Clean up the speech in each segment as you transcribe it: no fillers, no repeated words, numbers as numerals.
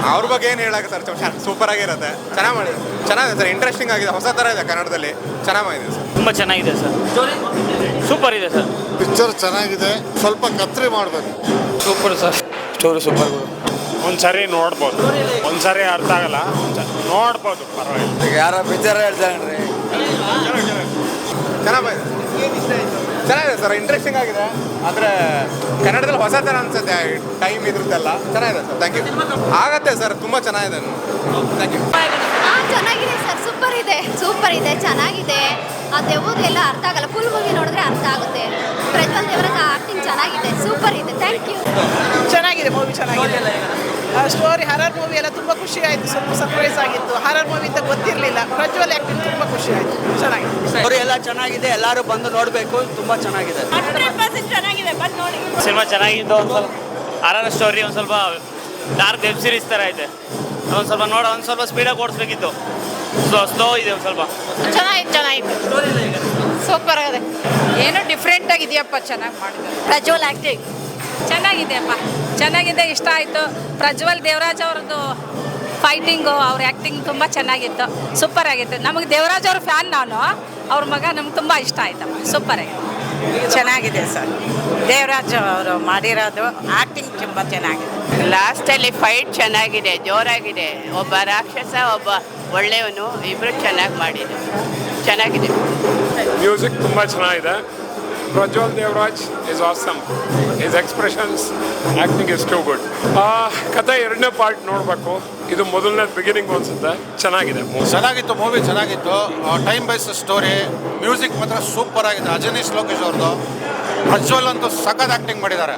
ಅವ್ರ ಬಗ್ಗೆ ಏನು ಹೇಳಕ್ಕೆ ಸರ್, ಸೂಪರ್ ಆಗಿರುತ್ತೆ, ಚೆನ್ನಾಗಿದೆ ಸರ್, ಇಂಟ್ರೆಸ್ಟಿಂಗ್ ಆಗಿದೆ, ಹೊಸ ಥರ ಇದೆ ಕನ್ನಡದಲ್ಲಿ, ಚೆನ್ನಾಗಿದೆ ಸರ್. ತುಂಬ ಚೆನ್ನಾಗಿದೆ ಸರ್, ಸೂಪರ್ ಇದೆ ಸರ್. ಪಿಕ್ಚರ್ ಚೆನ್ನಾಗಿದೆ, ಸ್ವಲ್ಪ ಕತ್ರಿ ಮಾಡಬೇಕು. Super sir, story super. ಒಂದ್ಸರಿ ನೋಡ್ಬೋದು, ಒಂದ್ಸರಿ ಅರ್ಥ ಆಗಲ್ಲ, ನೋಡ್ಬೋದು, ಪರವಾಗಿಲ್ಲ. ಯಾರ ಪಿಕ್ಚರ್ ಹೇಳ್ತಾನ್ರಿ, ಚೆನ್ನಾಗಿದೆ ಸರ್, ಇಂಟ್ರೆಸ್ಟಿಂಗ್ ಆಗಿದೆ, ಅಂದರೆ ಕನ್ನಡದಲ್ಲಿ ಹೊಸ ಥರ ಅನ್ಸುತ್ತೆ, ಟೈಮ್ ಇದ್ರದ್ದೆಲ್ಲ ಚೆನ್ನಾಗಿದೆ ಸರ್. Thank you. ಆಗತ್ತೆ ಸರ್, ತುಂಬ ಚೆನ್ನಾಗಿದೆ. Thank you. ಚೆನ್ನಾಗಿದೆ ಸರ್, ಸೂಪರ್ ಇದೆ, ಚೆನ್ನಾಗಿದೆ. ಆ ದೆವ್ವದು ಎಲ್ಲ ಅರ್ಥ ಆಗಲ್ಲ, ಫುಲ್ ಮೂವಿ ನೋಡಿದ್ರೆ ಅರ್ಥ ಆಗುತ್ತೆ. ಪ್ರಜ್ವಲ್ ದೇವರಾಜ್ ಆಕ್ಟಿಂಗ್ ಚೆನ್ನಾಗಿದೆ, ಸೂಪರ್ ಇದೆ. Thank you. ಚೆನ್ನಾಗಿದೆ ಮೂವಿ, ಚೆನ್ನಾಗಿದೆ. ಸ್ಟೋರಿ ಹರರ್ ಮೂವಿ ಎಲ್ಲ ತುಂಬ ಖುಷಿ ಆಯಿತು, ಸ್ವಲ್ಪ ಸರ್ಪ್ರೈಸ್ ಆಗಿತ್ತು. ಹರರ್ ಮೂವಿ ಅಂತ ಗೊತ್ತಿರಲಿಲ್ಲ. ಪ್ರಜ್ವಲ್ ಆ್ಯಕ್ಟಿಂಗ್ ತುಂಬ ಖುಷಿ ಆಯಿತು, ಚೆನ್ನಾಗಿದೆ. ಸ್ಟೋರಿ ಎಲ್ಲ ಚೆನ್ನಾಗಿದೆ, ಎಲ್ಲರೂ ಬಂದು ನೋಡಬೇಕು, ತುಂಬ ಚೆನ್ನಾಗಿದೆ. 100% ಚೆನ್ನಾಗಿದೆ, ಬಂದು ನೋಡಿ. ಸಿನಿಮಾ ಚೆನ್ನಾಗಿದ್ದು, ಒಂದು ಸ್ವಲ್ಪ ಹರರ್ ಸ್ಟೋರಿ, ಒಂದು ಸ್ವಲ್ಪ ಡಾರ್ಕ್ ವೆಬ್ ಸೀರೀಸ್ ಥರ ಐತೆ. ಒಂದು ಸ್ವಲ್ಪ ಸ್ಪೀಡಾಗಿ ಓಡಿಸ್ಬೇಕಿತ್ತು, ಸ್ಲೋ ಇದೆ ಒಂದು ಸ್ವಲ್ಪ. ಚೆನ್ನಾಗಿತ್ತು, ಸೂಪರ್ ಆಗಿದೆ, ಏನೋ ಡಿಫ್ರೆಂಟ್ ಆಗಿದೆಯಪ್ಪ, ಚೆನ್ನಾಗಿ ಮಾಡಿದ್ದಾರೆ. ಪ್ರಜ್ವಲ್ ಆ್ಯಕ್ಟಿಂಗ್ ಚೆನ್ನಾಗಿದೆಯಪ್ಪ, ಚೆನ್ನಾಗಿದೆ, ಇಷ್ಟ ಆಯಿತು. ಪ್ರಜ್ವಲ್ ದೇವರಾಜ್ ಅವ್ರದ್ದು ಫೈಟಿಂಗು, ಅವ್ರ ಆ್ಯಕ್ಟಿಂಗ್ ತುಂಬ ಚೆನ್ನಾಗಿತ್ತು, ಸೂಪರ್ ಆಗಿತ್ತು. ನಮಗೆ ದೇವರಾಜ್ ಅವ್ರ ಫ್ಯಾನ್ ನಾನು, ಅವ್ರ ಮಗ ನಮ್ಗೆ ತುಂಬ ಇಷ್ಟ ಆಯ್ತಮ್ಮ, ಸೂಪರ್ ಆಗಿದೆ. ಚೆನ್ನಾಗಿದೆ ಸರ್, ದೇವರಾಜ್ ಅವರು ಮಾಡಿರೋದು ಆ್ಯಕ್ಟಿಂಗ್ ತುಂಬ ಚೆನ್ನಾಗಿದೆ. ಲಾಸ್ಟಲ್ಲಿ ಫೈಟ್ ಚೆನ್ನಾಗಿದೆ, ಜೋರಾಗಿದೆ. ಒಬ್ಬ ರಾಕ್ಷಸ, ಒಬ್ಬ ಒಳ್ಳೆಯವನು, ಇಬ್ಬರು ಚೆನ್ನಾಗಿ ಮಾಡಿದ್ರು, ಚೆನ್ನಾಗಿದೆ. ಮ್ಯೂಸಿಕ್ ತುಂಬ ಚೆನ್ನಾಗಿದೆ. Prajwal Devaraj is awesome. His expressions, acting is too good. ಕಥೆ ಎರಡನೇ ಪಾರ್ಟ್ ನೋಡಬೇಕು, ಇದು ಮೊದಲನೇ ಬಿಗಿನಿಂಗ್ ಅನ್ಸುತ್ತೆ. ಚೆನ್ನಾಗಿತ್ತು ಮೂವಿ, ಚೆನ್ನಾಗಿತ್ತು. ಟೈಮ್ ಬೈಸ್ ಸ್ಟೋರಿ, ಮ್ಯೂಸಿಕ್ ಮಾತ್ರ ಸೂಪರ್ ಆಗಿದೆ. ಅಜನೀಶ್ ಲೋಕೇಶ್ ಅವ್ರದ್ದು. ಪ್ರಜ್ವಲ್ ಅಂತೂ ಸಖತ್ ಆ್ಯಕ್ಟಿಂಗ್ ಮಾಡಿದ್ದಾರೆ,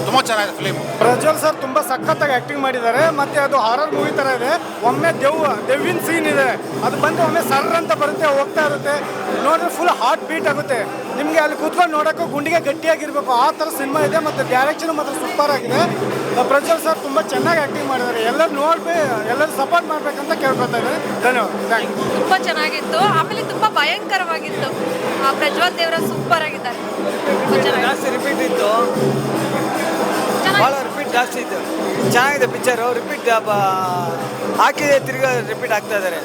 ತುಂಬ ಚೆನ್ನಾಗಿದೆ ಫಿಲಿಮ್. ಪ್ರಜ್ವಲ್ ಸರ್ ತುಂಬ ಸಖತ್ತಾಗಿ ಆ್ಯಕ್ಟಿಂಗ್ ಮಾಡಿದ್ದಾರೆ. ಮತ್ತು ಅದು ಹಾರರ್ ಮೂವಿ ಥರ ಇದೆ. ಒಮ್ಮೆ ದೆವ್ವಿನ ಸೀನ್ ಇದೆ, ಅದು ಬಂದು ಒಮ್ಮೆ ಸರ್ರ್ ಅಂತ ಬರುತ್ತೆ, ಹೋಗ್ತಾ ಇರುತ್ತೆ, ನೋಡಿದ್ರೆ ಫುಲ್ ಹಾರ್ಟ್ ಬೀಟ್ ಆಗುತ್ತೆ. ನಿಮಗೆ ಅಲ್ಲಿ ಕೂತ್ಕೊಂಡು ನೋಡೋಕ್ಕೂ ಗುಂಡಿಗೆ ಗಟ್ಟಿಯಾಗಿರಬೇಕು, ಆ ಥರ ಸಿನಿಮಾ ಇದೆ. ಮತ್ತು ಡೈರೆಕ್ಷನ್ ಮಾತ್ರ ಸೂಪರ್ ಆಗಿದೆ. ಪ್ರಜ್ವಲ್ ಸರ್ ತುಂಬ ಚೆನ್ನಾಗಿ ಆ್ಯಕ್ಟಿಂಗ್ ಮಾಡಿದ್ದಾರೆ. ಎಲ್ಲರೂ ಸಪೋರ್ಟ್ ಮಾಡಬೇಕಂತ ಕೇಳ್ಕೊತಾ ಇದ್ದಾರೆ. ಧನ್ಯವಾದ, ಥ್ಯಾಂಕ್ ಯು. ತುಂಬ ಚೆನ್ನಾಗಿತ್ತು, ಆಮೇಲೆ ತುಂಬ ಭಯಂಕರವಾಗಿತ್ತು. ಪ್ರಜ್ವಲ್ ದೇವರಾಜ್ ಸೂಪರ್ ಆಗಿದ್ದಾರೆ, ಜಾಸ್ತಿ ರಿಪೀಟ್ ಇತ್ತು, ಭಾಳ ರಿಪೀಟ್ ಜಾಸ್ತಿ ಇತ್ತು. ಚೆನ್ನಾಗಿದೆ ಪಿಕ್ಚರು, ರಿಪೀಟ್ ಹಾಕಿದೆ, ತಿರ್ಗಾ ರಿಪೀಟ್ ಆಗ್ತಾ ಇದ್ದಾರೆ,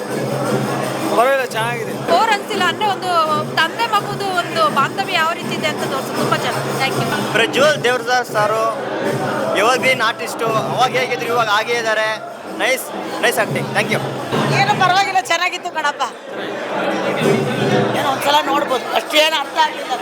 ಪರವಾಗಿಲ್ಲ, ಚೆನ್ನಾಗಿದೆ. ಬೋರ್ ಅನ್ಸಿಲ್ಲ, ಅಂದರೆ ಒಂದು ತಂದೆ ಮಗುದು ಒಂದು ಬಾಂಧವ್ಯ ಯಾವ ರೀತಿ ಇದೆ ಅಂತ ತೋರಿಸೋದು ತುಂಬ ಚೆನ್ನಾಗಿ. Thank you. ಪ್ರಜ್ವಲ್ ದೇವರಾಜ್ ಸಾರು ಯಾವಾಗೇನು ಆರ್ಟಿಸ್ಟು, ಅವಾಗ ಹೇಗಿದ್ರು ಇವಾಗ ಹಾಗೇ ಇದ್ದಾರೆ. Nice acting. Thank you. ಏನೋ ಪರವಾಗಿಲ್ಲ, ಚೆನ್ನಾಗಿತ್ತು ಕಣಪ್ಪ. ಏನೋ ಒಂದ್ಸಲ ನೋಡ್ಬೋದು, ಅಷ್ಟು ಏನು ಅರ್ಥ ಆಗಲಿಲ್ಲ.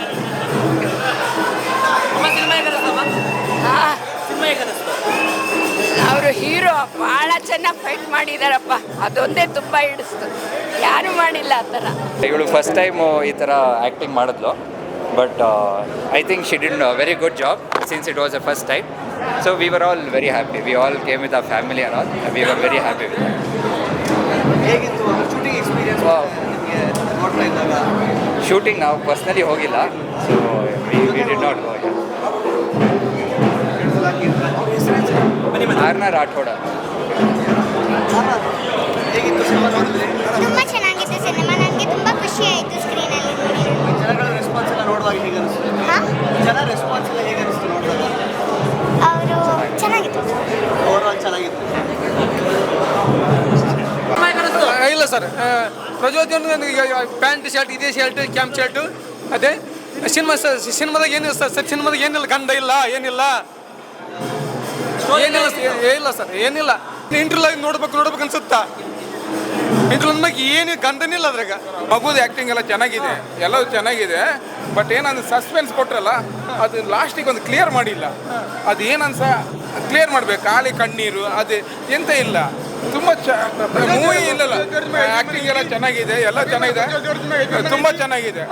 ಅವರು ಹೀರೋ ಭಾಳ ಚೆನ್ನಾಗಿ ಫೈಟ್ ಮಾಡಿದಾರಪ್ಪ, ಅದೊಂದೇ ತುಂಬ ಹಿಡಿಸ್ತು, ಯಾರು ಮಾಡಿಲ್ಲ ಆ ಥರ. ಇವಳು ಫಸ್ಟ್ ಟೈಮ್ ಈ ಥರ ಆ್ಯಕ್ಟಿಂಗ್ ಮಾಡಿದ್ಲು, but I think she did very good job since it was a first time. So we were all very happy. We all came with our family and all. We were very happy with ಹೇಗಿತ್ತು shooting experience ನೋಡ್ತಾ ಇದ್ದಾಗ? Shooting ನಾವು personally ಹೋಗಿಲ್ಲ, so we did not go. ಆರ್ನ ರಾಠೋಡ. ಹೇಗಿತ್ತು cinema ನೋಡಿದ್ರಿ? ತುಂಬ ಚೆನ್ನಾಗಿದೆ ಸಿನಿಮಾ, ನನಗೆ ತುಂಬ ಖುಷಿ ಆಯಿತು ಸ್ಕ್ರೀನಲ್ಲಿ. ಜನಗಳ ರೆಸ್ಪಾನ್ಸ್ ಎಲ್ಲ ನೋಡುವಾಗ ಹೇಗೆ ಅನಿಸ್ತು? ಜನ ರೆಸ್ಪಾನ್ಸ್ ಎಲ್ಲ ಹೇಗೆ ಅನಿಸ್ತು ನೋಡಿದಾಗ? ಅವರು ಚೆನ್ನಾಗಿತ್ತು, ಓವರಾಲ್ ಚೆನ್ನಾಗಿತ್ತು. ಇಲ್ಲ ಸರ್, ಪ್ರಜ್ವಲ್ ಪ್ಯಾಂಟ್ ಶರ್ಟ್, ಇದೇ ಶರ್ಟ್, ಕ್ಯಾಂಪ್ ಶರ್ಟು, ಅದೇ ಸಿನಿಮಾದಾಗ ಏನಿಲ್ಲ ಸರ್, ಸಿನಿಮಾದಾಗ ಏನಿಲ್ಲ, ಗಂಡ ಇಲ್ಲ, ಏನಿಲ್ಲ ಸರ್, ಏನಿಲ್ಲ. ಇಂಟರ್ವ್ಯೂ ನೋಡ್ಬೇಕು ಅನ್ಸುತ್ತಾ? ಇಂಟರ್ವ್ಯೂ ಏನು ಗಂಡನಿಲ್ಲ ಅದ್ರಾಗ. ಮಗುದು ಆ್ಯಕ್ಟಿಂಗ್ ಎಲ್ಲ ಚೆನ್ನಾಗಿದೆ, ಎಲ್ಲವೂ ಚೆನ್ನಾಗಿದೆ. ಬಟ್ ಏನಂದ್ರೆ ಸಸ್ಪೆನ್ಸ್ ಕೊಟ್ರಲ್ಲ, ಅದು ಲಾಸ್ಟಿಗೆ ಒಂದು ಕ್ಲಿಯರ್ ಮಾಡಿಲ್ಲ. ಅದು ಏನನ್ಸ ಕ್ಲಿಯರ್ ಮಾಡ್ಬೇಕು, ಖಾಲಿ ಕಣ್ಣೀರು, ಅದು ಎಂತ ಇಲ್ಲ. ತುಂಬ ಮೂವಿ ಇಲ್ಲಲ್ಲ, ಆ್ಯಕ್ಟಿಂಗ್ ಎಲ್ಲ ಚೆನ್ನಾಗಿದೆ, ಎಲ್ಲ ಚೆನ್ನಾಗಿದೆ, ತುಂಬ ಚೆನ್ನಾಗಿದೆ.